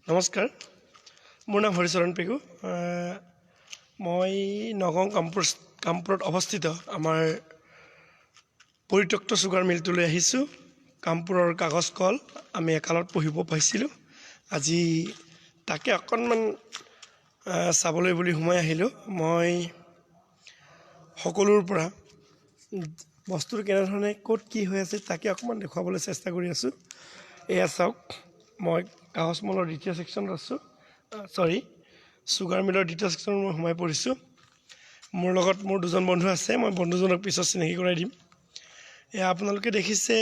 নমস্কাৰ, মোৰ নাম হৰিচৰণ পেগু। মই নগাঁও কামপুৰত অৱস্থিত আমাৰ পৰিত্যক্ত চুগাৰ মিলটোলৈ আহিছোঁ। কামপুৰৰ কাগজ কল আমি একালত পঢ়িব পাইছিলোঁ। আজি তাকে অকণমান চাবলৈ বুলি সোমাই আহিলোঁ। মই সকলোৰ পৰা বস্তুটো কেনেধৰণে ক'ত কি হৈ আছে তাকে অকণমান দেখুৱাবলৈ চেষ্টা কৰি আছোঁ। এয়া চাওক, মই কাগজ মলৰ দ্বিতীয় ছেকশ্যনত আছোঁ। চুগাৰ মিলৰ দ্বিতীয় ছেকশ্যনত মই সোমাই পৰিছোঁ। মোৰ লগত মোৰ দুজন বন্ধু আছে, মই বন্ধুজনক পিছত চিনাকি কৰাই দিম। এয়া আপোনালোকে দেখিছে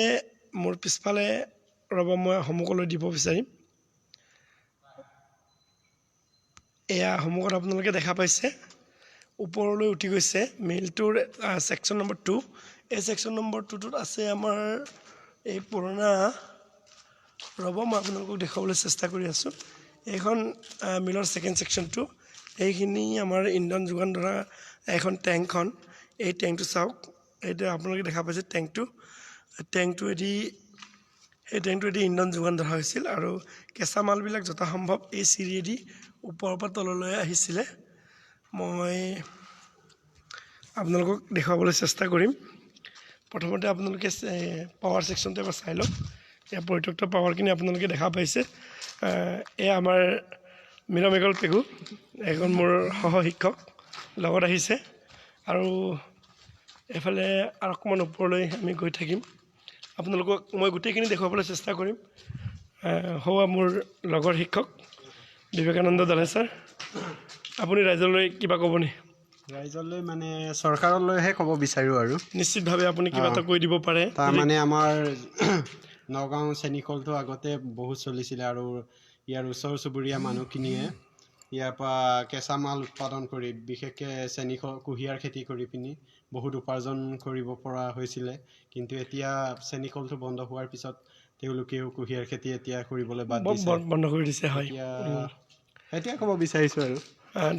মোৰ পিছফালে, ৰ'ব মই সন্মুখলৈ দিব বিচাৰিম। এয়া সন্মুখত আপোনালোকে দেখা পাইছে, ওপৰলৈ উঠি গৈছে মিলটোৰ ছেকশ্যন নম্বৰ 2। এই ছেকশ্যন নম্বৰ 2টোত আছে আমাৰ এই পুৰণা, ৰ'ব মই আপোনালোকক দেখুৱাবলৈ চেষ্টা কৰি আছোঁ। এইখন মিলৰ ছেকেণ্ড ছেকশ্যনটো। এইখিনি আমাৰ ইন্ধন যোগান ধৰা এখন টেংকখন। এই টেংকটো চাওক, এইটো আপোনালোকে দেখা পাইছে টেংকটোৱেদি ইন্ধন যোগান ধৰা হৈছিল আৰু কেঁচা মালবিলাক যথাসম্ভৱ এই চিৰিয়েদি ওপৰৰ পৰা তললৈ আহিছিলে। মই আপোনালোকক দেখুৱাবলৈ চেষ্টা কৰিম। প্ৰথমতে আপোনালোকে পাৱাৰ ছেকশ্যনটো এবাৰ চাই লওক। এয়া পৰিত্যক্ত পাৱাৰখিনি আপোনালোকে দেখা পাইছে। এয়া আমাৰ মীৰামেগল পেগু, এজন মোৰ সহশিক্ষক লগত আহিছে। আৰু এইফালে আৰু অকণমান ওপৰলৈ আমি গৈ থাকিম। আপোনালোকক মই গোটেইখিনি দেখুৱাবলৈ চেষ্টা কৰিম। সৌৱা মোৰ লগৰ শিক্ষক বিবেকানন্দ দলে ছাৰ। আপুনি ৰাইজলৈ কিবা ক'বনি? ৰাইজলৈ মানে চৰকাৰলৈহে ক'ব বিচাৰোঁ আৰু নিশ্চিতভাৱে আপুনি কিবা এটা কৈ দিব পাৰে। তাৰমানে আমাৰ নগাঁও চেনিকলটো আগতে বহুত চলিছিলে আৰু ইয়াৰ ওচৰ চুবুৰীয়া মানুহখিনিয়ে ইয়াৰ পৰা কেঁচা মাল উৎপাদন কৰি, বিশেষকৈ কুঁহিয়াৰ খেতি কৰি পিনি বহুত উপাৰ্জন কৰিব পৰা হৈছিলে। কিন্তু এতিয়া চেনিকলটো বন্ধ হোৱাৰ পিছত তেওঁলোকেও কুঁহিয়াৰ খেতি এতিয়া কৰিবলৈ বাদ দিছে, বন্ধ কৰি দিছে। হয়, এতিয়া ক'ব বিচাৰিছোঁ আৰু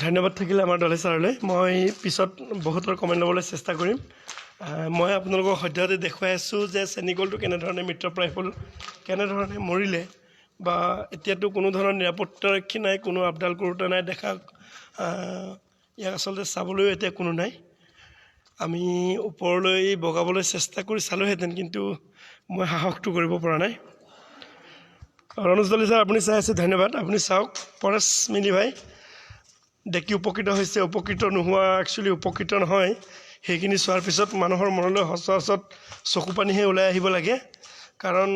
ধন্যবাদ থাকিলে আমাৰ দলে ছাৰলৈ। মই পিছত বহুতৰ কমেণ্ট ল'বলৈ চেষ্টা কৰিম। মই আপোনালোকক সদ্যহতে দেখুৱাই আছোঁ যে চেনিকলটো কেনেধৰণে মৃতপ্ৰায় হ'ল, কেনেধৰণে মৰিলে, বা এতিয়াতো কোনো ধৰণৰ নিৰাপত্তাৰক্ষী নাই, কোনো আপডাল কৰোঁতা নাই, ইয়াক আচলতে চাবলৈও এতিয়া কোনো নাই। আমি ওপৰলৈ বগাবলৈ চেষ্টা কৰি চালোঁহেঁতেন, কিন্তু মই সাহসটো কৰিব পৰা নাই। ৰণোজ দলে ছাৰ, আপুনি চাই আছে, ধন্যবাদ। আপুনি চাওক, পৰেশ মিলি ভাই দেখি উপকৃত হৈছে। উপকৃত নোহোৱা, একচুৱেলি উপকৃত নহয়। সেইখিনি চোৱাৰ পিছত মানুহৰ মনলৈ সচৰাচৰ চকু পানীহে ওলাই আহিব লাগে। কাৰণ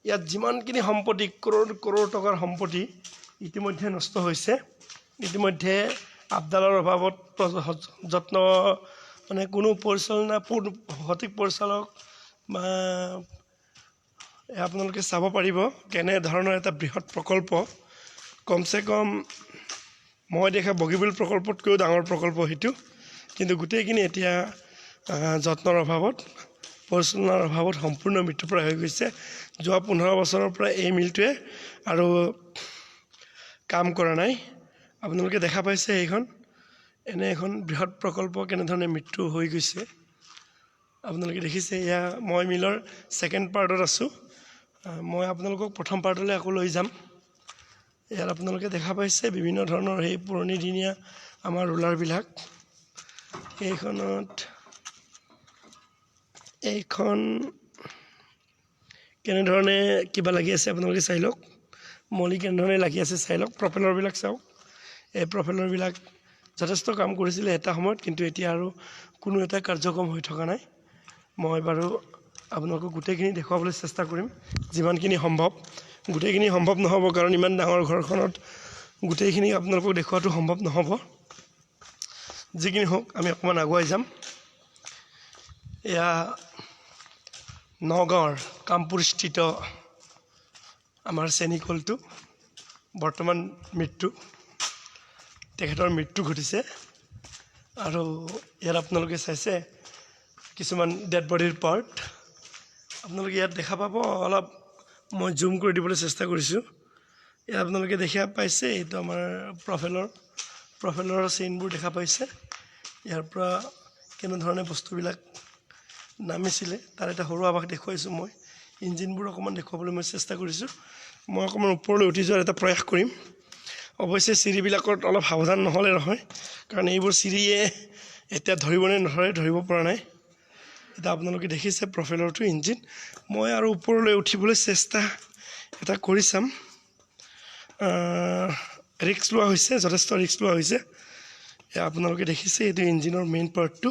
ইয়াত যিমানখিনি সম্পত্তি, কৰোৰ টকাৰ সম্পত্তি ইতিমধ্যে নষ্ট হৈছে। ইতিমধ্যে আপডালৰ অভাৱত যত্ন কোনো সঠিক পৰিচালক বা আপোনালোকে চাব পাৰিব কেনেধৰণৰ এটা বৃহৎ প্ৰকল্প। কমচে কম মই দেখা বগীবিল প্ৰকল্পতকৈও ডাঙৰ প্ৰকল্প সেইটো। কিন্তু গোটেইখিনি এতিয়া যত্নৰ অভাৱত, পৰিচালনাৰ অভাৱত সম্পূৰ্ণ মৃত্যুপ্ৰায় হৈ গৈছে। যোৱা 15 বছৰৰ পৰা এই মিলটোৱে আৰু কাম কৰা নাই। আপোনালোকে দেখা পাইছে এইখন, এনে এখন বৃহৎ প্ৰকল্প কেনেধৰণে মৃত্যু হৈ গৈছে আপোনালোকে দেখিছে। এয়া মই মিলৰ ছেকেণ্ড পাৰ্টত আছোঁ। মই আপোনালোকক প্ৰথম পাৰ্টলৈ আকৌ লৈ যাম। ইয়াত আপোনালোকে দেখা পাইছে বিভিন্ন ধৰণৰ সেই পুৰণিদিনীয়া আমাৰ ৰোলাৰবিলাক। এইখন কেনেধৰণে কিবা লাগি আছে আপোনালোকে চাই লওক। মলি কেনেধৰণে লাগি আছে চাই লওক। প্ৰপেলাৰবিলাক চাওক, এই প্ৰপেলাৰবিলাক যথেষ্ট কাম কৰিছিলে এটা সময়ত, কিন্তু এতিয়া আৰু কোনো এটা কাৰ্যক্ৰম হৈ থকা নাই। মই বাৰু আপোনালোকক গোটেইখিনি দেখুৱাবলৈ চেষ্টা কৰিম যিমানখিনি সম্ভৱ। গোটেইখিনি সম্ভৱ নহ'ব, কাৰণ ইমান ডাঙৰ ঘৰখনত গোটেইখিনি আপোনালোকক দেখুওৱাটো সম্ভৱ নহ'ব। যিখিনি হওক, আমি অকণমান আগুৱাই যাম। এয়া নগাঁৱৰ কামপুৰস্থিত আমাৰ চেনিকলটো বৰ্তমান তেখেতৰ মৃত্যু ঘটিছে। আৰু ইয়াত আপোনালোকে চাইছে কিছুমান ডেড বডিৰ পাৰ্ট। আপোনালোকে ইয়াত দেখা পাব, অলপ মই জুম কৰি দিবলৈ চেষ্টা কৰিছোঁ। ইয়াত আপোনালোকে দেখা পাইছে, এইটো আমাৰ প্ৰফেলৰৰ চেইনবোৰ দেখা পাইছে। ইয়াৰ পৰা কেনেধৰণে বস্তুবিলাক নামিছিলে তাৰ এটা সৰু আভাস দেখুৱাইছোঁ মই। ইঞ্জিনবোৰ অকণমান দেখুৱাবলৈ মই চেষ্টা কৰিছোঁ। মই অকণমান ওপৰলৈ উঠি যোৱাৰ এটা প্ৰয়াস কৰিম। অৱশ্যে চিৰিবিলাকত অলপ সাৱধান নহ'লে নহয়, কাৰণ এইবোৰ চিৰিয়ে এতিয়া ধৰিবনে নধৰে ধৰিব পৰা নাই। এতিয়া আপোনালোকে দেখিছে প্ৰফেলৰটো ইঞ্জিন। মই আৰু ওপৰলৈ উঠিবলৈ চেষ্টা এটা কৰি চাম। ৰিক্স লোৱা হৈছে, যথেষ্ট ৰিক্স লোৱা হৈছে। আপোনালোকে দেখিছে এইটো ইঞ্জিনৰ মেইন পাৰ্টটো,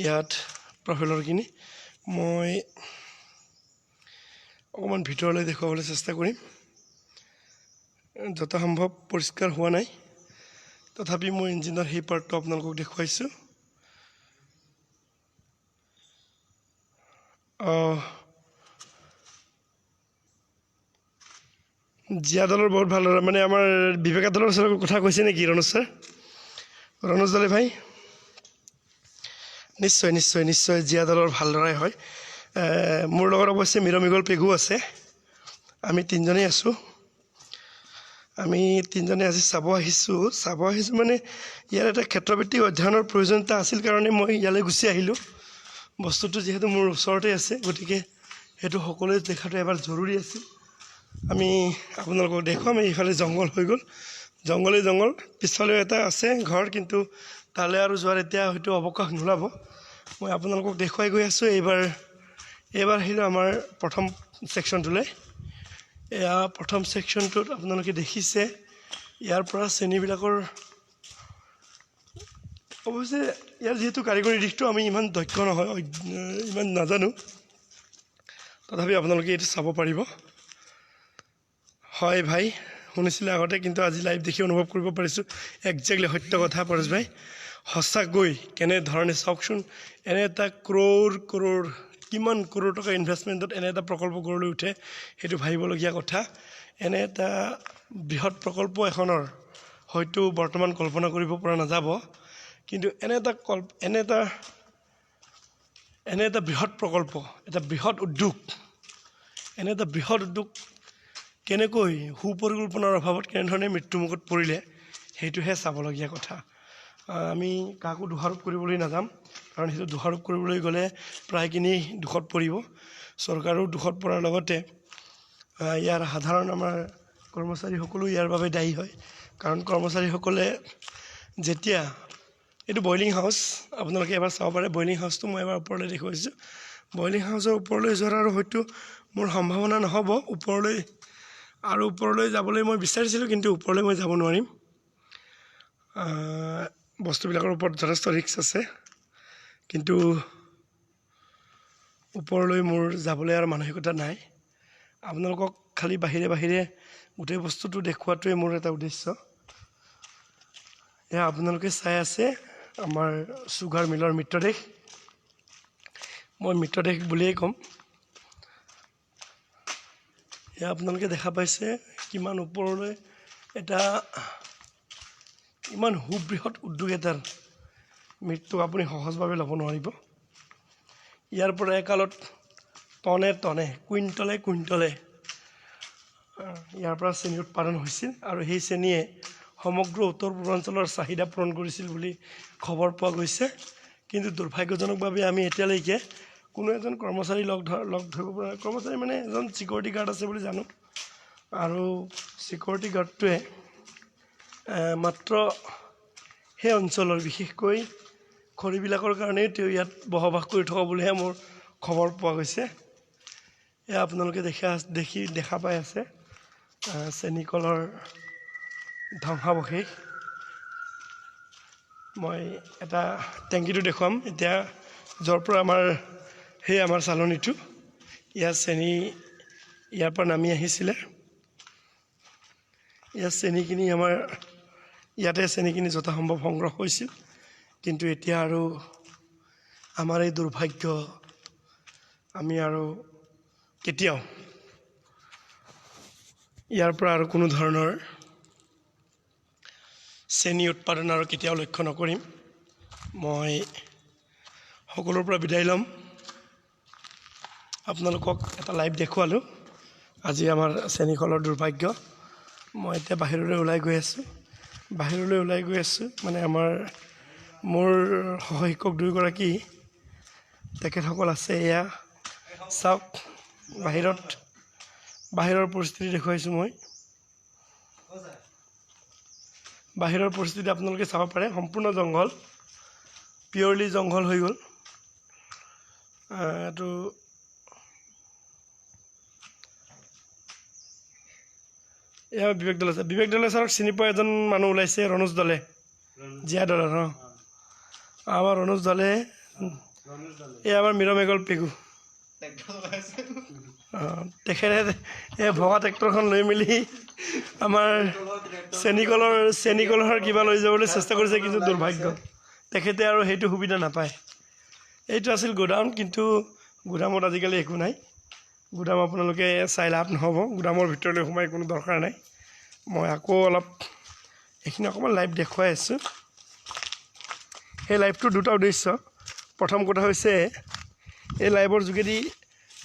ইয়াত প্ৰফেলৰখিনি। মই অকণমান ভিতৰলৈ দেখুৱাবলৈ চেষ্টা কৰিম। যথাসম্ভৱ পৰিষ্কাৰ হোৱা নাই, তথাপি মই ইঞ্জিনৰ সেই পাৰ্টটো আপোনালোকক দেখুৱাইছোঁ। জীয়াদলৰ বহুত ভাল, মানে আমাৰ বিবেকাদলৰ ওচৰত কথা কৈছে নেকি ৰণোজ ছাৰ? ৰণোজ দলে ভাই, নিশ্চয় নিশ্চয় নিশ্চয় জীয়াদলৰ ভাল ল'ৰাই হয়। মোৰ লগত অৱশ্যে মৃগল পেগু আছে, আমি তিনিজনেই আছোঁ। আমি তিনিজনে আজি চাব আহিছোঁ মানে ইয়াৰ এটা ক্ষেত্ৰভিত্তিক অধ্যয়নৰ প্ৰয়োজনীয়তা আছিল কাৰণে মই ইয়ালৈ গুচি আহিলোঁ। বস্তুটো যিহেতু মোৰ ওচৰতে আছে, গতিকে সেইটো সকলোৱে দেখাটো এবাৰ জৰুৰী আছিল। আমি আপোনালোকক দেখুৱাম। এইফালে জংঘল হৈ গ'ল, জংঘলেই জংঘল। পিছফালেও এটা আছে ঘৰ, কিন্তু তালৈ আৰু যোৱাৰ এতিয়া হয়তো অৱকাশ নোলাব। মই আপোনালোকক দেখুৱাই গৈ আছোঁ। এইবাৰ আহিলোঁ আমাৰ প্ৰথম ছেকশ্যনটোলৈ। এয়া প্ৰথম ছেকশ্যনটোত আপোনালোকে দেখিছে ইয়াৰ পৰা শ্ৰেণীবিলাকৰ, অৱশ্যে ইয়াৰ যিহেতু কাৰিকৰী দিশটো আমি ইমান দক্ষ নহয়, ইমান নাজানো, তথাপি আপোনালোকে এইটো চাব পাৰিব। হয় ভাই, শুনিছিলে আগতে, কিন্তু আজি লাইভ দেখি অনুভৱ কৰিব পাৰিছোঁ একজেক্টলি সত্য কথা। পৰেশ ভাই, সঁচাকৈ কেনেধৰণে চাওকচোন, এনে এটা কৰোৰ কিমান কৰোৰ টকা ইনভেষ্টমেণ্টত এনে এটা প্ৰকল্প গঢ় লৈ উঠে, সেইটো ভাবিবলগীয়া কথা। এনে এটা বৃহৎ প্ৰকল্প এখনৰ হয়তো বৰ্তমান কল্পনা কৰিব পৰা নাযাব, কিন্তু এনে এটা বৃহৎ প্ৰকল্প, এটা বৃহৎ উদ্যোগ, এনে এটা বৃহৎ উদ্যোগ কেনেকৈ সুপৰিকল্পনাৰ অভাৱত কেনেধৰণে মৃত্যুমুখত পৰিলে, সেইটোহে চাবলগীয়া কথা। আমি কাকো দোষাৰোপ কৰিবলৈ নাযাম, কাৰণ সেইটো দোষাৰোপ কৰিবলৈ গ'লে প্ৰায়খিনি দোষত পৰিব। চৰকাৰো দোষত পৰাৰ লগতে ইয়াৰ সাধাৰণ আমাৰ কৰ্মচাৰীসকলো ইয়াৰ বাবে দায়ী হয়। কাৰণ কৰ্মচাৰীসকলে যেতিয়া, এইটো বইলিং হাউচ, আপোনালোকে এবাৰ চাব পাৰে। বইলিং হাউচটো মই এবাৰ ওপৰলৈ দেখুৱাইছোঁ। বইলিং হাউচৰ ওপৰলৈ যোৱাৰ আৰু হয়তো মোৰ সম্ভাৱনা নহ'ব। ওপৰলৈ যাবলৈ মই বিচাৰিছিলোঁ, কিন্তু ওপৰলৈ মই যাব নোৱাৰিম। বস্তুবিলাকৰ ওপৰত যথেষ্ট ৰিস্ক আছে, কিন্তু ওপৰলৈ মোৰ যাবলৈ আৰু মানসিকতা নাই। আপোনালোকক খালি বাহিৰে গোটেই বস্তুটো দেখুওৱাটোৱে মোৰ এটা উদ্দেশ্য। এয়া আপোনালোকে চাই আছে আমাৰ চুগাৰ মিলৰ মৃতদেহ। মই মৃতদেহ বুলিয়েই ক'ম। এয়া আপোনালোকে দেখা পাইছে কিমান ওপৰলৈ এটা ইমান সুবৃহৎ উদ্যোগ এটাৰ মৃত্যু আপুনি সহজভাৱে ল'ব নোৱাৰিব। ইয়াৰ পৰা একালত টনে কুইণ্টলে ইয়াৰ পৰা চেনি উৎপাদন হৈছিল, আৰু সেই চেনিয়ে সমগ্ৰ উত্তৰ পূৰ্বাঞ্চলৰ চাহিদা পূৰণ কৰিছিল বুলি খবৰ পোৱা গৈছে। কিন্তু দুৰ্ভাগ্যজনকভাৱে আমি এতিয়ালৈকে কোনো এজন কৰ্মচাৰী লগ ধৰিব পৰা নাই। কৰ্মচাৰী মানে এজন ছিকিউৰিটি গাৰ্ড আছে বুলি জানো, আৰু ছিকিউৰিটি গাৰ্ডটোৱে মাত্ৰ সেই অঞ্চলৰ, বিশেষকৈ খৰিবিলাকৰ কাৰণেই তেওঁ ইয়াত বসবাস কৰি থকা বুলিহে মোৰ খবৰ পোৱা গৈছে। এয়া আপোনালোকে দেখা পাই আছে চেনিকলৰ ধ্বংসাৱশেষ। মই এটা টেংকিটো দেখুৱাম এতিয়া, য'ৰ পৰা আমাৰ চালনীটো, ইয়াৰ চেনি ইয়াৰ পৰা নামি আহিছিলে। ইয়াৰ চেনিখিনি ইয়াতে চেনিখিনি যথাসম্ভৱ সংগ্ৰহ হৈছিল, কিন্তু এতিয়া আৰু আমাৰ এই দুৰ্ভাগ্য, আমি আৰু কেতিয়াও ইয়াৰ পৰা আৰু কোনো ধৰণৰ চেনি উৎপাদন আৰু কেতিয়াও লক্ষ্য নকৰিম। মই সকলোৰ পৰা বিদায় ল'ম। আপোনালোকক এটা লাইভ দেখুৱালোঁ আজি আমাৰ চেনিকলৰ দুৰ্ভাগ্য। মই এতিয়া বাহিৰলৈ ওলাই গৈ আছোঁ। মানে মোৰ সহশিক্ষক দুয়োগৰাকী তেখেতসকল আছে। এয়া চাওক, বাহিৰত বাহিৰৰ পৰিস্থিতি দেখুৱাইছোঁ মই। বাহিৰৰ পৰিস্থিতি আপোনালোকে চাব পাৰে, সম্পূৰ্ণ জংঘল, পিয়ৰলি জংঘল হৈ গ'ল। এইটো এয়া বিবেক দলে ছাৰ। বিবেক দলে ছাৰক চিনি পোৱা এজন মানুহ ওলাইছে, ৰণোজ দলে, জীয়া দলৰ। আমাৰ ৰণোজ দলে, এই আমাৰ মীৰমেগল পেগু। তেখেতে এই ভগা ট্ৰেক্টৰখন লৈ মেলি আমাৰ চেনিকলৰ কিবা লৈ যাবলৈ চেষ্টা কৰিছে, কিন্তু দুৰ্ভাগ্য তেখেতে আৰু সেইটো সুবিধা নাপায়। এইটো আছিল গোডাউন, কিন্তু গোদামত আজিকালি একো নাই। গোদাম আপোনালোকে চাই লাভ নহ'ব, গোদামৰ ভিতৰলৈ সোমাই কোনো দৰকাৰ নাই। মই আকৌ অলপ এইখিনি অকণমান লাইভ দেখুৱাই আছোঁ। সেই লাইভটোৰ দুটা উদ্দেশ্য। প্ৰথম কথা হৈছে, এই লাইভৰ যোগেদি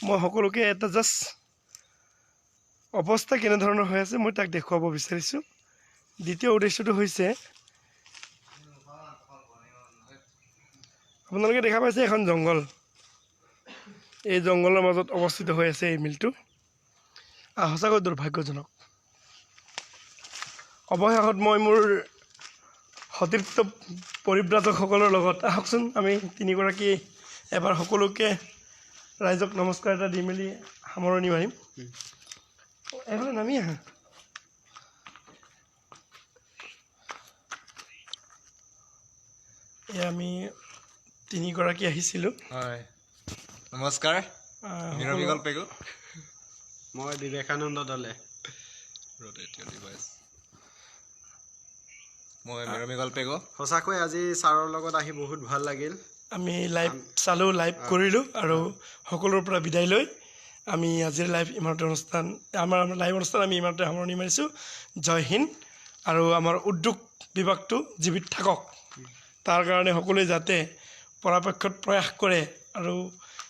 মই সকলোকে এটা জাষ্ট অৱস্থা কেনেধৰণৰ হৈ আছে মই তাক দেখুৱাব বিচাৰিছোঁ। দ্বিতীয় উদ্দেশ্যটো হৈছে, আপোনালোকে দেখা পাইছে এখন জংঘল, এই জংঘলৰ মাজত অৱস্থিত হৈ আছে এই মিলটো। সঁচাকৈ দুৰ্ভাগ্যজনক। অৱশেষত মই মোৰ সতীৰ্থ পৰিব্ৰাজকসকলৰ লগত, আহকচোন আমি তিনিগৰাকী এবাৰ সকলোকে ৰাইজক নমস্কাৰ এটা দি মেলি সামৰণি মাৰিম। এইফালে নামি আহা। এয়া আমি তিনিগৰাকী আহিছিলোঁ। হয়, নমস্কাৰ। মীৰমেগল পেগু। মই বিবেকানন্দ দলে। মই মীৰমেগল পেগু। সঁচাকৈ আজি ছাৰৰ লগত আহি বহুত ভাল লাগিল। আমি লাইভ চালোঁ, লাইভ কৰিলোঁ, আৰু সকলোৰে পৰা বিদায় লৈ আমি আজিৰ লাইভ ইমানতে অনুষ্ঠান, আমাৰ লাইভ অনুষ্ঠান আমি ইমানতে সামৰণি মাৰিছোঁ। জয় হিন্দ। আৰু আমাৰ উদ্যোগ বিভাগটো জীৱিত থাকক, তাৰ কাৰণে সকলোৱে যাতে পৰাপক্ষত প্ৰয়াস কৰে, আৰু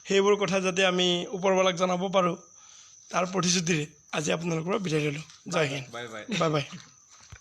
সেইবোৰ কথা যাতে আমি ওপৰৱালাক জনাব পাৰোঁ, তাৰ প্ৰতিশ্ৰুতিৰে আজি আপোনালোকৰ পৰা বিদায় ল'লোঁ। জয় Hind, bye bye. Bye bye.